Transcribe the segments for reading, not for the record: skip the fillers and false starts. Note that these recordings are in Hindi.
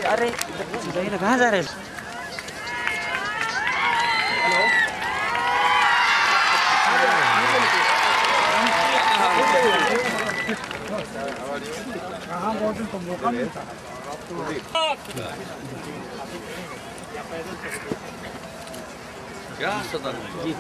अरे कहाँ जा रहे हैं? कहाँ बहुत तो मौका मिलता क्या सदन जी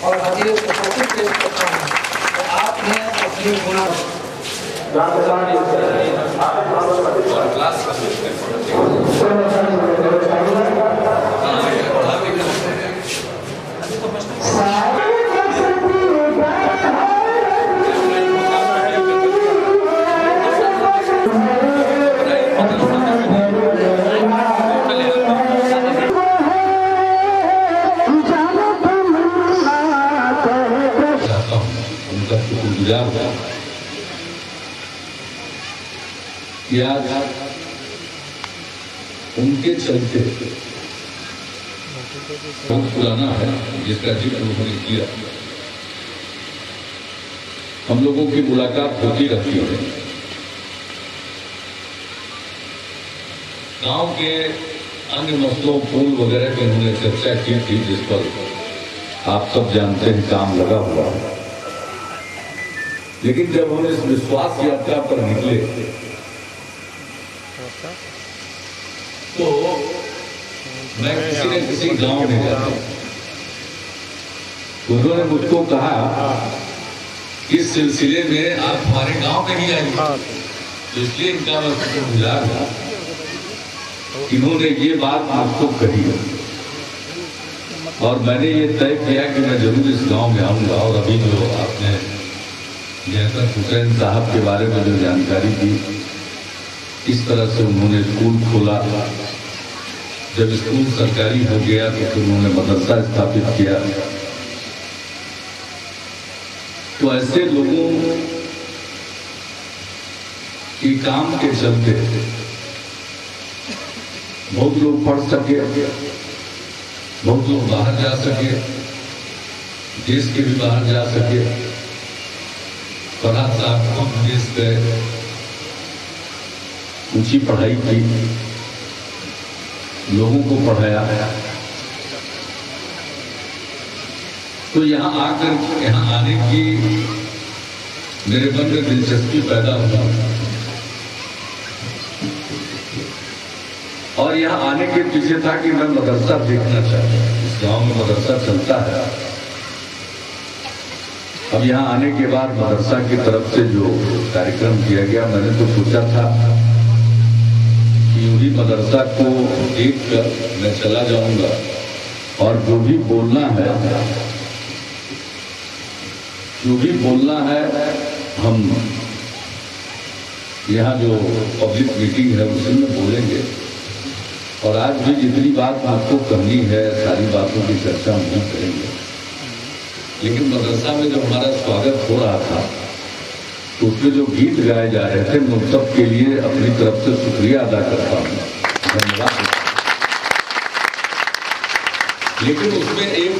और अजीब आपने अपनी गुना उनके चलते बहुत पुराना है जिसका जिक्र उन्होंने किया। हम लोगों की मुलाकात होती रहती है। गांव के अन्य मसलों पुल वगैरह की उन्होंने चर्चा की थी, जिस पर आप सब जानते हैं काम लगा हुआ है। लेकिन जब हम इस विश्वास यात्रा पर निकले तो मैं किसी न किसी गांव में गया। उन्होंने मुझको कहा इस सिलसिले में आप हमारे गांव में ही आएंगे, इसलिए इनका मैं गुजार था। इन्होंने ये बात मुझको कही और मैंने ये तय किया कि मैं जरूर इस गांव में आऊंगा। और अभी जो आपने जयकर हुसैन साहब के बारे में जो जानकारी दी, इस तरह से उन्होंने स्कूल खोला। जब स्कूल सरकारी हो गया तो फिर उन्होंने मदरसा स्थापित किया। तो ऐसे लोगों के काम के चलते बहुत लोग पढ़ सके, बहुत लोग बाहर जा सके, देश के भी बाहर जा सके। फरहाद साहब खुद विदेश गए, ऊंची पढ़ाई की, लोगों को पढ़ाया। तो यहाँ आकर यहाँ आने की मेरे मन में दिलचस्पी पैदा हुआ और यहाँ आने के पीछे था कि मैं मदरसा देखना चाहता हूँ। इस गांव में मदरसा चलता है। अब यहाँ आने के बाद मदरसा की तरफ से जो कार्यक्रम किया गया, मैंने तो सोचा था कि उन्हीं मदरसा को देखकर मैं चला जाऊंगा और जो भी बोलना है हम यहाँ जो पब्लिक मीटिंग है उसमें बोलेंगे। और आज भी जितनी बात आपको करनी है सारी बातों की चर्चा हम नहीं करेंगे। लेकिन मदरसा में जब हमारा स्वागत हो रहा था तो उसमें जो गीत गाए जा रहे थे, मैं सब के लिए अपनी तरफ से शुक्रिया अदा करता हूँ, धन्यवाद। लेकिन उसमें एक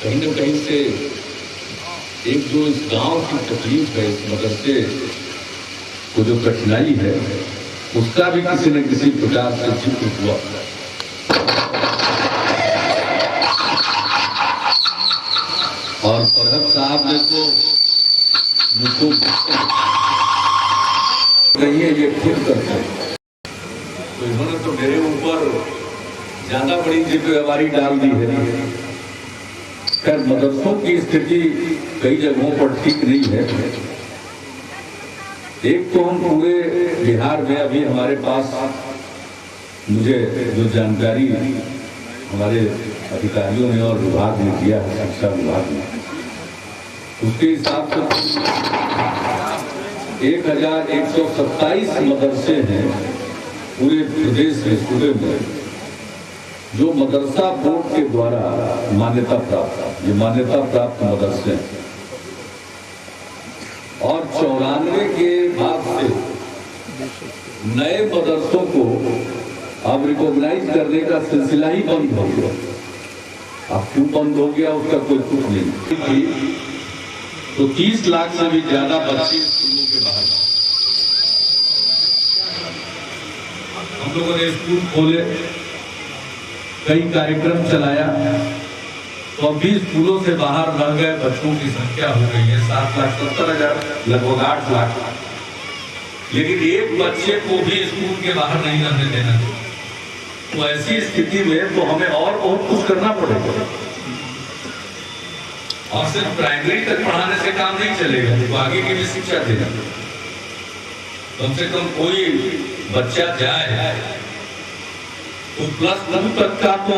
कहीं न कहीं से एक जो इस गांव की तकलीफ है, इस मदरसे को जो कठिनाई है, उसका भी किसी न किसी प्रकार से जिक्र हुआ। और फरहत साहब ने तो मुझको कहिए ये खुद करते हैं, तो इन्होंने तो मेरे ऊपर ज्यादा बड़ी जिम्मेवारी डाल दी है। खैर, मदरसों की स्थिति कई जगहों पर ठीक नहीं है। एक तो हम पूरे बिहार में अभी हमारे पास मुझे जो जानकारी हमारे अधिकारियों ने और विभाग ने दिया है, शिक्षा विभाग ने, उसके हिसाब से 1127 मदरसे हैं पूरे प्रदेश में, सूबे में, जो मदरसा बोर्ड के द्वारा मान्यता प्राप्त, ये मान्यता प्राप्त मदरसे हैं। और 94 के बाद से नए मदरसों को अब रिकॉग्नाइज करने का सिलसिला ही बंद हो गया। अब क्यों बंद हो गया उसका कोई कुछ नहीं। तो 30 लाख से भी ज्यादा बच्चे स्कूलों के बाहर, हम लोगों ने स्कूल खोले, कई कार्यक्रम चलाया, तो अभी स्कूलों से बाहर रह गए बच्चों की संख्या हो गई है 7,70,000, लगभग 8 लाख। लेकिन एक बच्चे को भी स्कूल के बाहर नहीं रहने देना। तो ऐसी स्थिति में तो हमें और बहुत कुछ करना पड़ेगा। और सिर्फ प्राइमरी तक पढ़ाने से काम नहीं चलेगा, तो आगे की भी शिक्षा देना। कम से कम कोई बच्चा जाए तो +2 तक का तो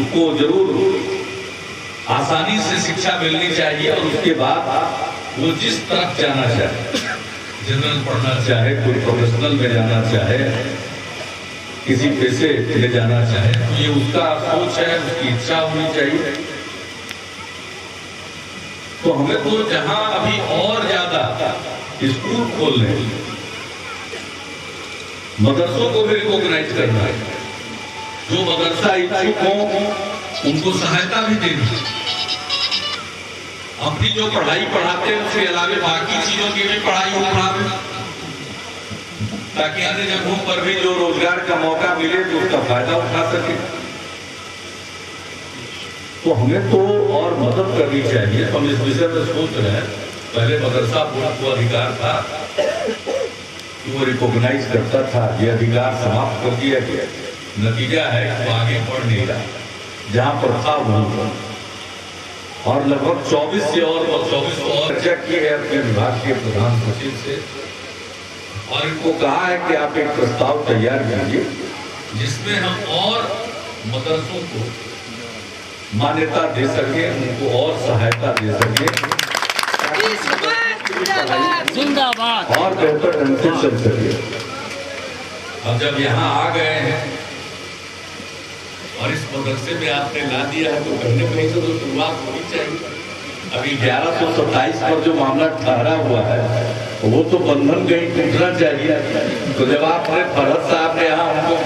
उसको जरूर आसानी से शिक्षा मिलनी चाहिए। और उसके बाद वो जिस तरफ जाना चाहे, जनरल पढ़ना चाहे, कोई प्रोफेशनल में जाना चाहे, किसी पेशे में जाना चाहे, तो ये उसका सोच है, उसकी इच्छा होनी चाहिए। तो हमें तो जहां अभी और ज्यादा स्कूल खोलने, मदरसों को भी रिकॉग्नाइज करना है। जो मदरसा इच्छुक हो उनको सहायता भी देनी। अपनी जो पढ़ाई पढ़ाते हैं उसके अलावा बाकी चीजों की भी पढ़ाई हो पढ़ावे, ताकि अन्य जगहों पर भी जो रोजगार का मौका मिले तो उसका फायदा उठा सके। तो हमें तो और मदद करनी चाहिए। हम इस विषय में सोच रहे हैं। पहले मदरसा बोर्ड को अधिकार था कि वो रिकॉग्नाइज करता था, ये अधिकार समाप्त कर दिया गया। नतीजा है कि वो आगे बढ़ नहीं रहा, जहां पर था वहीं। और लगभग 24 और चर्चा की है अपने विभाग के प्रधान सचिव से, और इनको कहा है कि आप एक प्रस्ताव तैयार कीजिए जिसमें हम और मदरसों को मान्यता दे सके, उनको और सहायता दे सके, जिंदाबाद, और बेहतर ढंग से चल सके। अब जब यहाँ आ गए हैं और इस मदरसे में आपने ला दिया है, तो कहीं न कहीं से तो शुरुआत होनी चाहिए। अभी 1127 पर जो मामला ठहरा हुआ है वो तो बंधन कहीं टूटना चाहिए। तो जब आपने फरहत साहब ने यहाँ हमको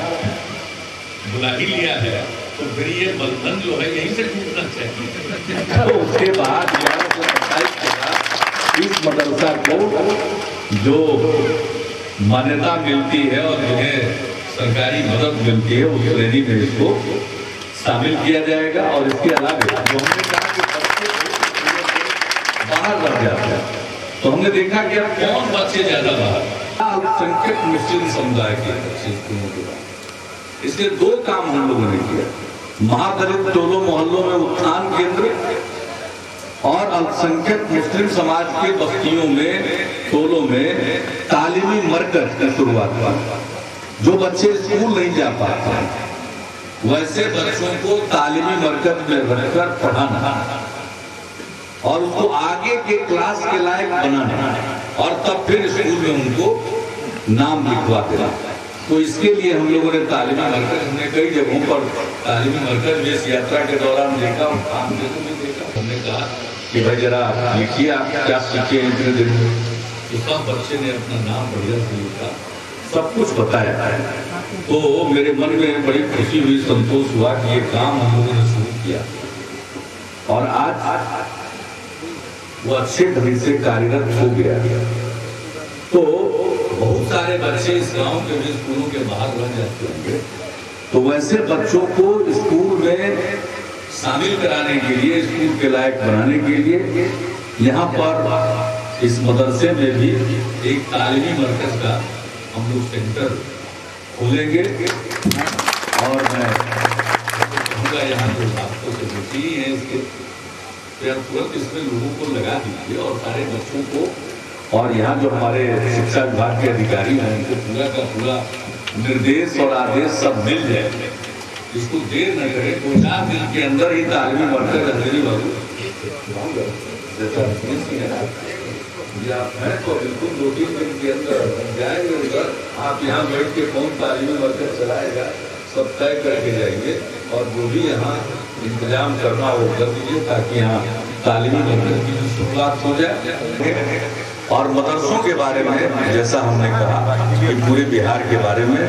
बुला ही लिया है, तो फिर ये बंधन जो है यहीं से टूटना चाहिए। तो उसके बाद 1127 के बाद इस मदरसा को जो मान्यता मिलती है और जिन्हें सरकारी मदद मिलती है, उस श्रेणी में इसको शामिल किया जाएगा। और इसके अलावा जो हमने कहा कि बच्चे बाहर रह जाते हैं, तो हमने देखा कि अब कौन बच्चे ज्यादा बाहर, अल्पसंख्यक मुस्लिम समुदाय के बच्चे स्कूलों के बाहर। इसलिए 2 काम हम लोगों ने किया, महादलित टोलों मोहल्लों में उत्थान केंद्र और अल्पसंख्यक मुस्लिम समाज के बस्तियों में टोलों में तालीमी मरकज की शुरुआत की। जो बच्चे स्कूल नहीं जा पाते वैसे बच्चों को तालीमी मरकज में रखकर पढ़ाना और उसको आगे के क्लास के लायक बनाना और तब फिर स्कूल में उनको नाम लिखवा देना। तो इसके लिए हम लोगों ने तालीमी मरकज, हमने कई जगहों पर तालीमी मरकज में इस यात्रा के दौरान देखा, हमने कहा कि भाई जरा लिखिए आप क्या सीखे इतने दिन में। तो सब बच्चे ने अपना नाम बढ़िया से लिखा, सब कुछ बताया। तो मेरे मन में बड़ी खुशी हुई, संतोष हुआ कि ये काम हम लोगों ने शुरू किया और आज वो अच्छे ढंग से कार्यरत हो गया। तो बहुत सारे बच्चे इस गांव के भी स्कूलों के बाहर रह जाते होंगे, तो वैसे बच्चों को स्कूल में शामिल कराने के लिए, स्कूल के लायक बनाने के लिए यहाँ पर इस मदरसे में भी एक तालीमी मरकज का हम लोग सेंटर खोलेंगे। और मैं कहूँगा यहाँ जो आपको से बेटी है इसके तुरंत इसमें लोगों को लगा दीजिए और सारे बच्चों को, और यहाँ जो हमारे शिक्षा विभाग के अधिकारी हैं उनको पूरा का पूरा निर्देश और आदेश सब मिल जाए। इसको देर न करें, 2-4 दिन के अंदर ही तालीमी मरकज अंधेरी बाबू है तो बिल्कुल 2-3 दिन के अंदर जाएंगे उधर। आप यहाँ बैठ के कौन तालीमी मरकज चलाएगा सब तय करके जाएंगे और जो भी यहाँ इंतजाम करना हो कर दीजिए ताकि यहाँ तालीमी मरकज की शुरुआत हो जाए। और मदरसों के बारे में जैसा हमने कहा कि पूरे बिहार के बारे में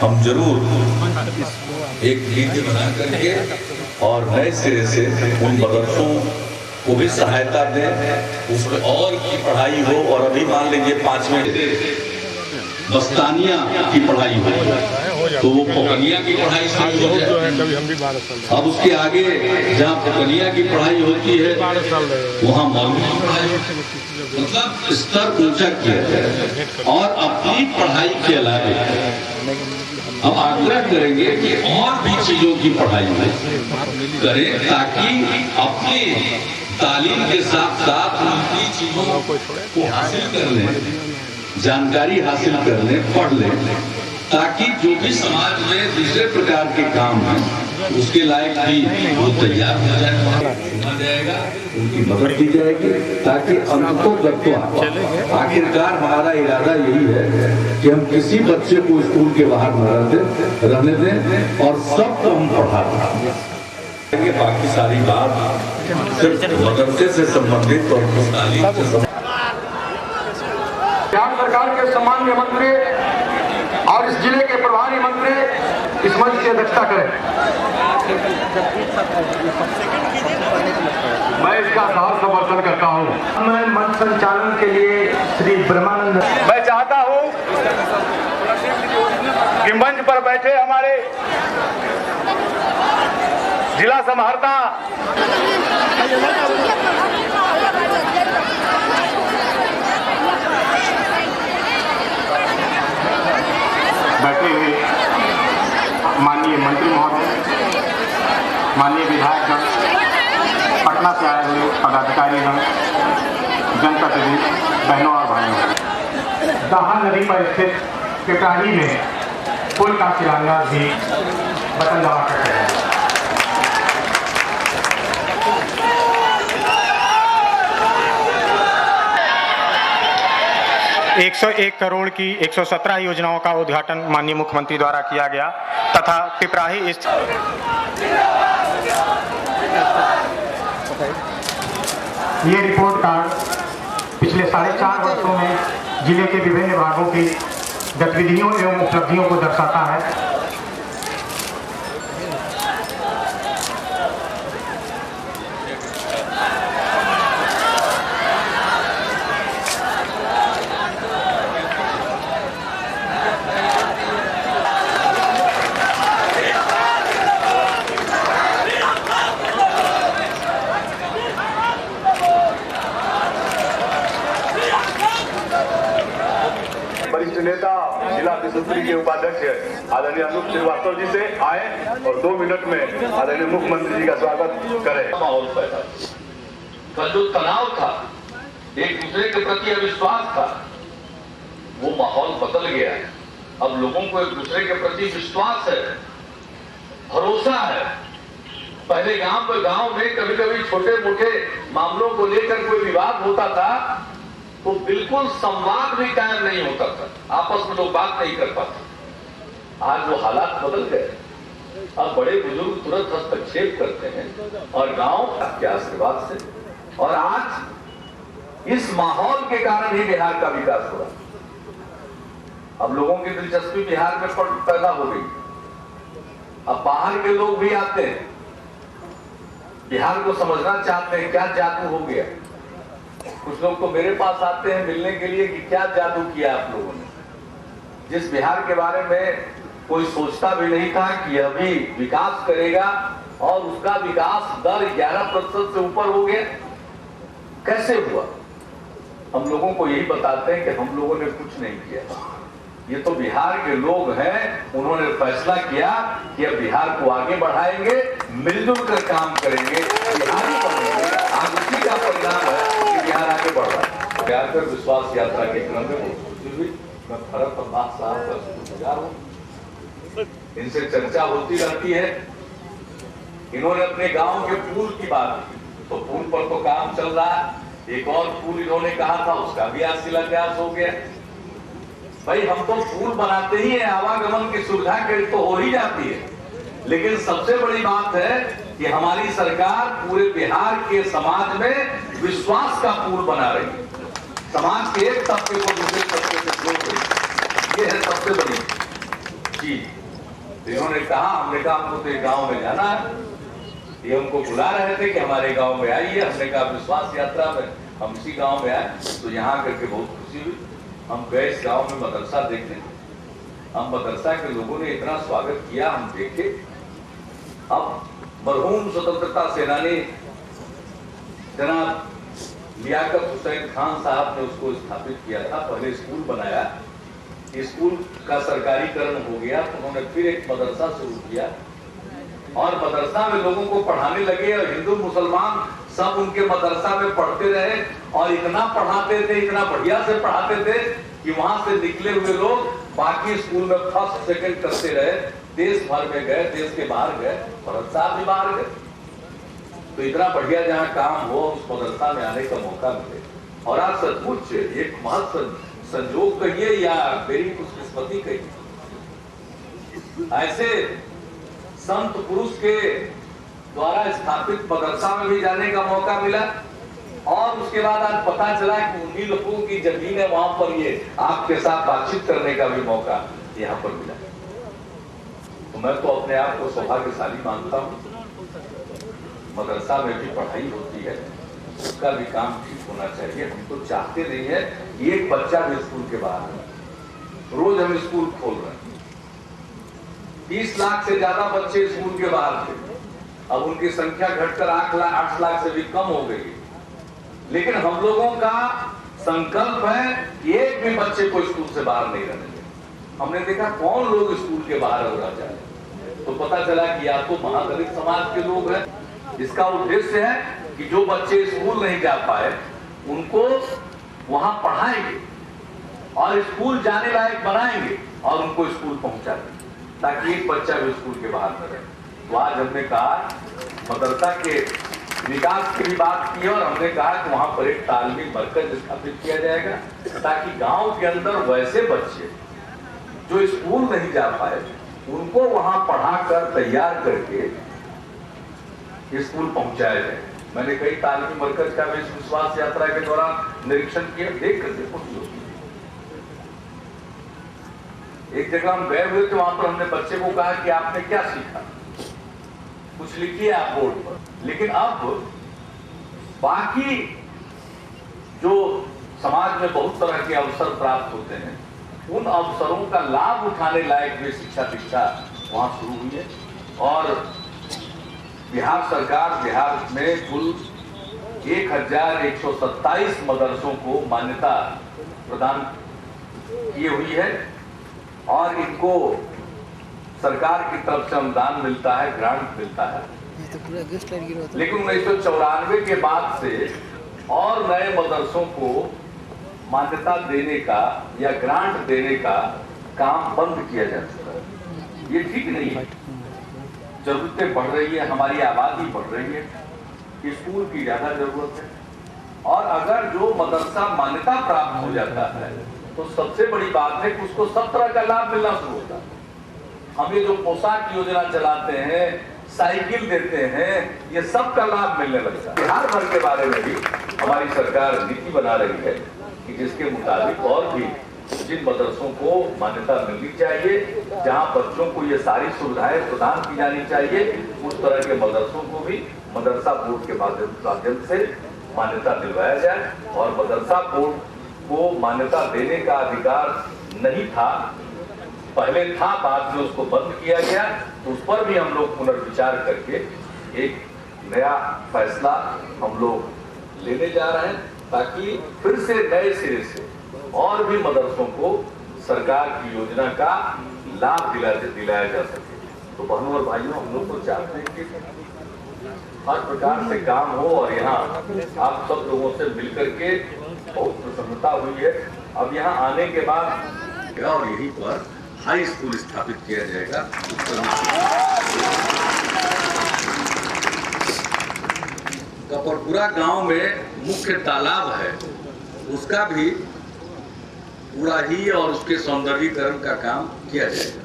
हम जरूर एक नीति बना करके और नए सिरे से उन मदरसों को भी सहायता दें, उसमें और की पढ़ाई हो। और अभी मान लीजिए 5वें बस्तानिया की पढ़ाई हो तो वो पोकनिया की पढ़ाई शुरू हो जाए। अब उसके आगे जहाँ पोकनिया की पढ़ाई होती है वहाँ मौलवी की पढ़ाई, मतलब स्तर ऊंचा किया जाए। और अपनी पढ़ाई के अलावा हम आग्रह करेंगे कि और भी चीजों की पढ़ाई करें ताकि अपनी तालीम के साथ साथ उनकी चीजों को हासिल कर लें, जानकारी हासिल कर लें, पढ़ लें, ताकि जो भी समाज में दूसरे प्रकार के काम हैं उसके लायक भी वो तैयार हो जाएगा, उनकी मदद की जाएगी ताकि आखिरकार हमारा इरादा यही है कि हम किसी बच्चे को स्कूल के बाहर न रहने दें और सबको हम पढ़ा दें। बाकी सारी बात सिर्फ मदरसे से संबंधित और तालीम से संबंधित। बिहार सरकार के सम्माननीय मंत्री और इस जिले के प्रभारी मंत्री इस मंच की अध्यक्षता करें। मैं इसका सहर्ष समर्थन करता हूँ। मैं मंच संचालन के लिए श्री ब्रह्मानंद, मैं चाहता हूँ कि मंच पर बैठे हमारे जिला समाहर्ता बैठे हुए माननीय मंत्री महोदय, माननीय विधायकगण, पटना से आए हुए पदाधिकारीगण, जनप्रतिनिधि, बहनों और भाइयों, दाहा नदी पर स्थित पिपराही में पुल का शिलान्यास भी बटन दबा कर रहे हैं। 101 करोड़ की 117 योजनाओं का उद्घाटन माननीय मुख्यमंत्री द्वारा किया गया तथा पिपराही ये रिपोर्ट कार्ड पिछले 4.5 वर्षों में जिले के विभिन्न भागों की गतिविधियों एवं उपलब्धियों को दर्शाता है। आदरणीय अनूप श्रीवास्तव जी से आए और 2 मिनट में आदरणीय मुख्यमंत्री जी का स्वागत करें। माहौल पैदा, कल जो तनाव था, एक दूसरे के प्रति अविश्वास था, वो माहौल बदल गया है। अब लोगों को एक दूसरे के प्रति विश्वास है, भरोसा है। पहले गांव में कभी कभी छोटे मोटे मामलों को लेकर कोई विवाद होता था तो बिल्कुल संवाद भी कायम नहीं होता था, आपस में लोग बात नहीं कर पाते। आज वो हालात बदल गए। अब बड़े बुजुर्ग तुरंत हस्तक्षेप करते हैं और गांव के आशीर्वाद से, और आज इस माहौल के कारण ही बिहार का विकास हुआ। अब लोगों की दिलचस्पी बिहार में पैदा हो गई। अब बाहर के लोग भी आते हैं, बिहार को समझना चाहते हैं क्या जादू हो गया। कुछ लोग तो मेरे पास आते हैं मिलने के लिए कि क्या जादू किया आप लोगों ने, जिस बिहार के बारे में कोई सोचता भी नहीं था कि अभी विकास करेगा और उसका विकास दर 11% से ऊपर हो गया। कैसे हुआ? हम लोगों को यही बताते हैं कि हम लोगों ने कुछ नहीं किया, ये तो बिहार के लोग हैं, उन्होंने फैसला किया कि अब बिहार को आगे बढ़ाएंगे, मिलजुल कर काम करेंगे, बिहार ही बनेंगे। आज उसी का परिणाम है कि बिहार आगे बढ़ रहा है। बिहार पर विश्वास यात्रा के क्रम में मैं भरत प्रभात साहब का शुक्रगुजार हूँ। इनसे चर्चा होती रहती है। इन्होंने अपने गांव के पुल की बात की, तो पुल पर तो काम चल रहा है। एक और पुल इन्होंने कहा था, उसका भी आज शिलान्यास हो गया। भाई हम तो पुल बनाते ही है, आवागमन की सुविधा के तो हो ही जाती है, लेकिन सबसे बड़ी बात है कि हमारी सरकार पूरे बिहार के समाज में विश्वास का पुल बना रही है। समाज के एक तबके को दूसरे तबके से जोड़ रही, ये है सबसे बड़ी चीज। इन्होंने कहा, हमने कहा हमको तो गांव में जाना है, ये हमको बुला रहे थे कि हमारे गांव में आइए। हमने कहा विश्वास यात्रा में हम इसी गांव में आए, तो यहाँ करके बहुत खुशी हुई। हम गए इस गांव में मदरसा देखने, हम मदरसा के लोगों ने इतना स्वागत किया, हम देखे। अब मरहूम स्वतंत्रता सेनानी जनाब लियाकत हुसैन खान साहब ने उसको स्थापित किया था। पहले स्कूल बनाया, स्कूल का सरकारीकरण हो गया, तो उन्होंने फिर एक मदरसा शुरू किया और मदरसा में लोगों को पढ़ाने लगे और हिंदू मुसलमान सब उनके मदरसा में पढ़ते रहे और इतना पढ़ाते थे, इतना बढ़िया से पढ़ाते थे कि वहां से निकले हुए लोग बाकी स्कूल में फर्स्ट सेकंड करते रहे। देश भर में गए, देश के बाहर गए, भरत साहब भी बाहर गए। तो इतना बढ़िया जहाँ काम हो उस मदरसा में आने का मौका मिले। और आज सचमुच एक महत्व संजोग कहिए या मेरी खुशकिस्मती कहिए, ऐसे संत पुरुष के द्वारा स्थापित मदरसा में भी जाने का मौका मिला। और उसके बाद आज पता चला कि उन्हीं लोगों की जमीन है, वहां पर ये आपके साथ बातचीत करने का भी मौका यहाँ पर मिला। तो मैं तो अपने आप को सौभाग्यशाली मानता हूँ। मदरसा में भी पढ़ाई होती है, उसका भी काम ठीक होना चाहिए। हम तो चाहते नहीं है एक बच्चा भी स्कूल के बाहर है। रोज हम स्कूल खोल रहे हैं, 30 लाख से ज्यादा बच्चे स्कूल के बाहर थे, अब उनकी संख्या घटकर 8 लाख से भी कम हो गई। लेकिन हम लोगों का संकल्प है कि एक भी बच्चे को स्कूल से बाहर नहीं रहने दें। हमने देखा कौन लोग स्कूल के बाहर हो रहा जाए, तो पता चला कि या तो महादलित समाज के लोग हैं, जिसका उद्देश्य है कि जो बच्चे स्कूल नहीं जा पाए उनको वहां पढ़ाएंगे और स्कूल जाने लायक बनाएंगे और उनको स्कूल पहुंचाएंगे, ताकि एक बच्चा भी स्कूल के बाहर न रहे। तो आज हमने कहा मदरसा के विकास की भी बात की और हमने कहा कि वहां पर एक तालमी मरकज स्थापित किया जाएगा, ताकि गांव के अंदर वैसे बच्चे जो स्कूल नहीं जा पाए उनको वहां पढ़ाकर तैयार करके स्कूल पहुंचाया जाए। मैंने कई तालमी मरकज का भी विश्वास यात्रा के दौरान निरीक्षण किया, देख करके खुशी होती। एक जगह हम गए हुए थे, वहां पर हमने बच्चे को कहा कि आपने क्या सीखा, कुछ लिखिए आप बोर्ड पर। लेकिन अब बाकी जो समाज में बहुत तरह के अवसर प्राप्त होते हैं, उन अवसरों का लाभ उठाने लायक भी शिक्षा दीक्षा वहां शुरू हुई है। और बिहार सरकार बिहार में कुल 1127 मदरसों को मान्यता प्रदान की हुई है और इनको सरकार की तरफ से अनुदान मिलता है, ग्रांट मिलता है, लेकिन 1994 के बाद से और नए मदरसों को मान्यता देने का या ग्रांट देने का काम बंद किया जा चुका है। ये ठीक नहीं है। जरूरतें बढ़ रही है, हमारी आबादी बढ़ रही है, स्कूल की ज्यादा जरूरत है, और अगर जो मदरसा मान्यता प्राप्त हो जाता है तो सबसे बड़ी बात है कि उसको सब तरह का लाभ मिलना शुरू होता है। हम ये जो पोशाक योजना चलाते हैं, साइकिल देते हैं, ये सब का लाभ मिलने लगता है। बिहार भर के बारे में भी हमारी सरकार नीति बना रही है कि जिसके मुताबिक और भी जिन मदरसों को मान्यता मिलनी चाहिए, जहां बच्चों को ये सारी सुविधाएं प्रदान की जानी चाहिए, उस तरह के मदरसों को भी मदरसा बोर्ड के माध्यम से मान्यता दिलवाया जाए। और मदरसा बोर्ड को मान्यता देने का अधिकार नहीं था, पहले था, बाद में उसको बंद किया गया, तो उस पर भी हम लोग पुनर्विचार करके एक नया फैसला हम लोग लेने जा रहे हैं, ताकि फिर से नए सिरे से और भी मदरसों को सरकार की योजना का लाभ दिलाया जा सके। तो बहनों और भाइयों, हम लोग तो चाहते हैं कि हर प्रकार से काम हो, और यहाँ आप सब लोगों से मिलकर के बहुत प्रसन्नता हुई है। अब यहाँ आने के बाद और यहीं पर हाई स्कूल स्थापित किया जाएगा। कपरपुरा गांव में मुख्य तालाब है, उसका भी पूरा ही और उसके सौंदर्यीकरण का काम किया जाएगा।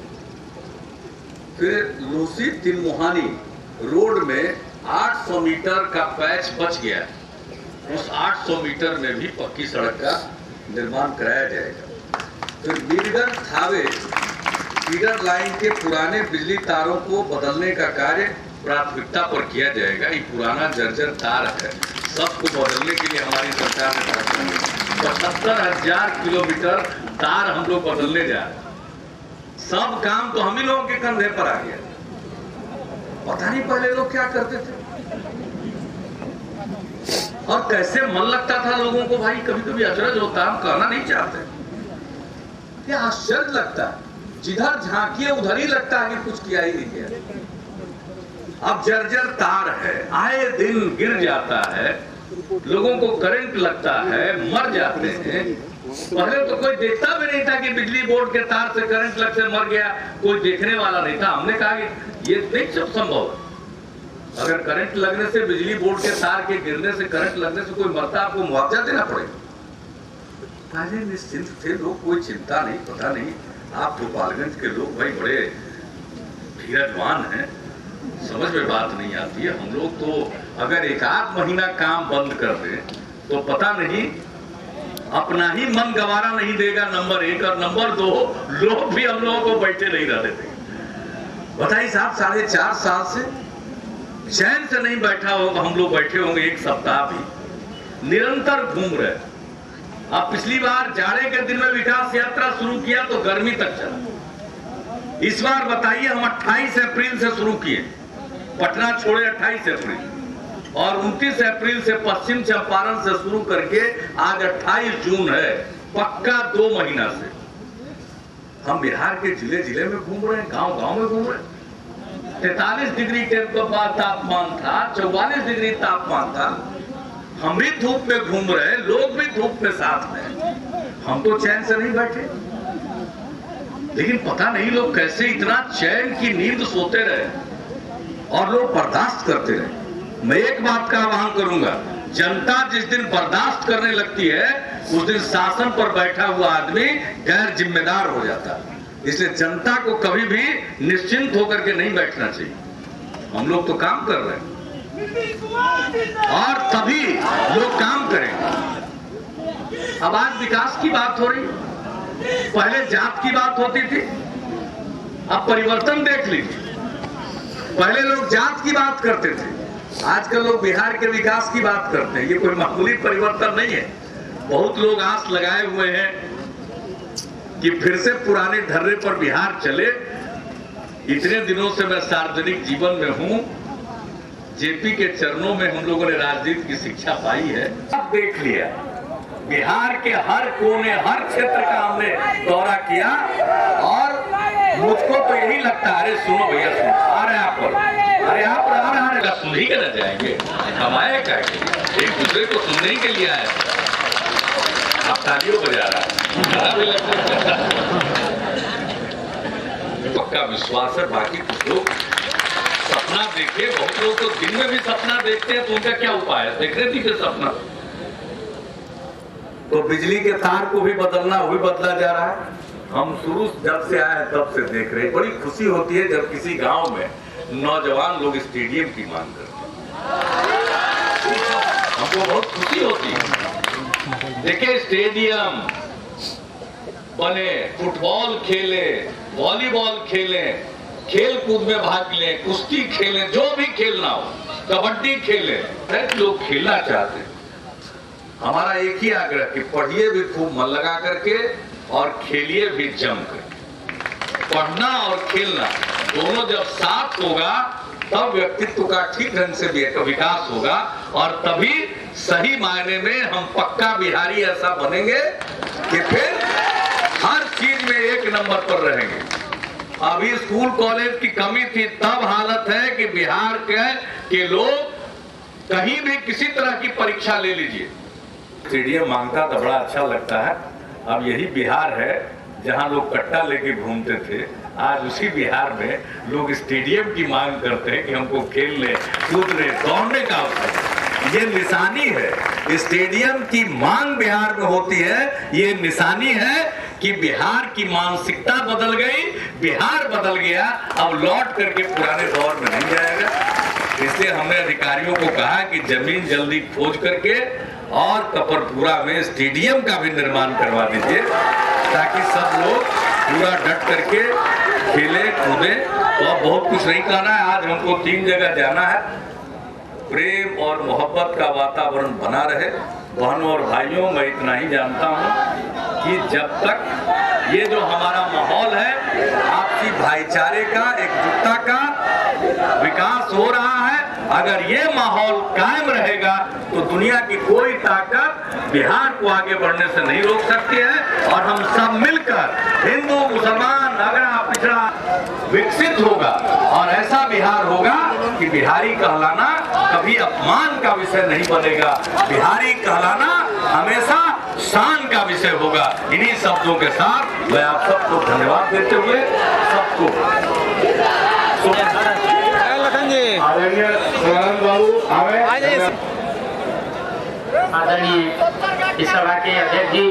फिर लूसी तिनमुहानी रोड में 800 मीटर का पैच बच गया, उस 800 मीटर में भी पक्की सड़क का निर्माण कराया जाएगा। फिर मीरगंज थावे फीडर लाइन के पुराने बिजली तारों को बदलने का कार्य प्राथमिकता पर किया जाएगा। ये पुराना जर्जर तार है, सबको बदलने के लिए हमारी सरकार ने 75,000 किलोमीटर तार हम लोग बदलने जा रहे हैं। सब काम तो हम ही लोगों के कंधे पर आ गया। पता नहीं पहले लोग क्या करते थे और कैसे मन लगता था लोगों को। भाई कभी कभी अचरज होता है, हम कहना नहीं चाहते, क्या आश्चर्य लगता है, जिधर झांकिए उधर ही लगता है कि कुछ किया ही नहीं किया। अब जर्जर तार है, आए दिन गिर जाता है, लोगों को करंट लगता है, मर जाते हैं। पहले तो कोई देखता भी नहीं था कि बिजली बोर्ड के तार से करंट लग से मर गया, कोई देखने वाला नहीं था। हमने कहा कि ये नहीं सब संभव है। अगर करंट लगने से, बिजली बोर्ड के तार के गिरने से, करंट लगने से कोई मरता, आपको मुआवजा देना पड़ेगा। पहले निश्चिंत थे लोग, कोई चिंता नहीं, पता नहीं। आप गोपालगंज के लोग भाई बड़े धीरजवान हैं, समझ में बात नहीं आती है। हम लोग तो अगर एक आध महीना काम बंद कर दें तो पता नहीं, अपना ही मन गवारा नहीं देगा, नंबर 1, और नंबर 2 लोग भी हम लोगों को बैठे नहीं रहते थे। बताइए साहब, 4.5 साल से चैन से नहीं बैठा होगा, हम लोग बैठे होंगे एक सप्ताह भी, निरंतर घूम रहे। अब पिछली बार जाड़े के दिन में विकास यात्रा शुरू किया तो गर्मी तक चला। इस बार बताइए, हम 28 अप्रैल से शुरू किए, पटना छोड़े 28 अप्रैल, और 29 अप्रैल से पश्चिम चंपारण से शुरू करके आज 28 जून है, पक्का 2 महीना से हम बिहार के जिले जिले में घूम रहे हैं, गांव गांव में घूम रहे हैं। 43 डिग्री तापमान था, 44 डिग्री तापमान था। हम भी धूप में घूम रहे, लोग भी धूप में साथ में। हम तो चैन से नहीं बैठे, लेकिन पता नहीं लोग कैसे इतना चैन की नींद सोते रहे और लोग बर्दाश्त करते रहे। मैं एक बात का आह्वान करूंगा, जनता जिस दिन बर्दाश्त करने लगती है उस दिन शासन पर बैठा हुआ आदमी गैर जिम्मेदार हो जाता है। इसलिए जनता को कभी भी निश्चिंत होकर के नहीं बैठना चाहिए। हम लोग तो काम कर रहे हैं और तभी लोग काम करेंगे। अब आज विकास की बात हो रही, पहले जात की बात होती थी, अब परिवर्तन देख लीजिए। पहले लोग जात की बात करते थे, आजकल लोग बिहार के विकास की बात करते हैं। ये कोई मामूली परिवर्तन नहीं है। बहुत लोग आस लगाए हुए हैं कि फिर से पुराने ढर्रे पर बिहार चले। इतने दिनों से मैं सार्वजनिक जीवन में हूं, जेपी के चरणों में हम लोगों ने राजनीति की शिक्षा पाई है। अब देख लिया, बिहार के हर कोने, हर क्षेत्र का हमने दौरा किया और मुझको इसको तो यही लगता है, अरे सुनो भैया सुनो, आ रहे हैं आप पर, अरे आप आ रहे हैं, सुन ही के न जाएंगे, कमाए क्या, एक दूसरे को सुनने ही के लिए आए। आप तालियों बजा रहा है, पक्का विश्वास है। बाकी कुछ लोग सपना देखे, बहुत लोग तो दिन में भी सपना देखते हैं, तो उनका क्या उपाय है, देखने दीजिए सपना। तो बिजली के तार को भी बदलना, वो भी बदला जा रहा है। हम शुरू जब से आए तब से देख रहे हैं, बड़ी खुशी होती है जब किसी गांव में नौजवान लोग स्टेडियम की मांग करते हैं, हमको बहुत खुशी होती है। देखिए स्टेडियम बने, फुटबॉल खेले, वॉलीबॉल खेले, खेल कूद में भाग लें, कुश्ती खेलें, जो भी खेलना हो, कबड्डी खेलें, लोग खेलना चाहते हैं। हमारा एक ही आग्रह कि पढ़िए भी खूब मन लगा करके और खेलिए भी जम कर। पढ़ना और खेलना दोनों जब साथ होगा तब व्यक्तित्व का ठीक ढंग से विकास होगा, और तभी सही मायने में हम पक्का बिहारी ऐसा बनेंगे कि फिर हर चीज में एक नंबर पर रहेंगे। अभी स्कूल कॉलेज की कमी थी, तब हालत है कि बिहार के लोग कहीं भी किसी तरह की परीक्षा ले लीजिए, स्टेडियम मांगता तो बड़ा अच्छा लगता है। अब यही बिहार है जहां लोग कट्टा लेके घूमते थे, आज उसी बिहार में लोग स्टेडियम की मांग करते हैं कि हमको खेलने, कूदने, दौड़ने का अवसर। ये निशानी है, स्टेडियम की मांग बिहार में होती है, ये निशानी है कि बिहार की मानसिकता बदल गई, बिहार बदल गया, अब लौट करके पुराने दौर में नहीं जाएगा। इसलिए हमने अधिकारियों को कहा कि जमीन जल्दी खोज करके और कपरपुरा में स्टेडियम का भी निर्माण करवा दीजिए, ताकि सब लोग पूरा डट करके खेले कूदे। तो अब बहुत कुछ नहीं कहना है, आज हमको 3 जगह जाना है। प्रेम और मोहब्बत का वातावरण बना रहे। बहनों और भाइयों, मैं इतना ही जानता हूँ कि जब तक ये जो हमारा माहौल है आपसी भाईचारे का, एकजुटता का विकास हो रहा है, अगर ये माहौल कायम रहेगा तो दुनिया की कोई ताकत बिहार को आगे बढ़ने से नहीं रोक सकती है। और हम सब मिलकर, हिंदू मुसलमान अगड़ा पिछड़ा विकसित होगा, और ऐसा बिहार होगा कि बिहारी कहलाना कभी अपमान का विषय नहीं बनेगा, बिहारी कहलाना हमेशा शान का विषय होगा। इन्हीं शब्दों के साथ मैं आप सबको धन्यवाद देते हुए सबको आदरणीय सदानंद बाबू आदरणीय इस सभा के अध्यक्ष जी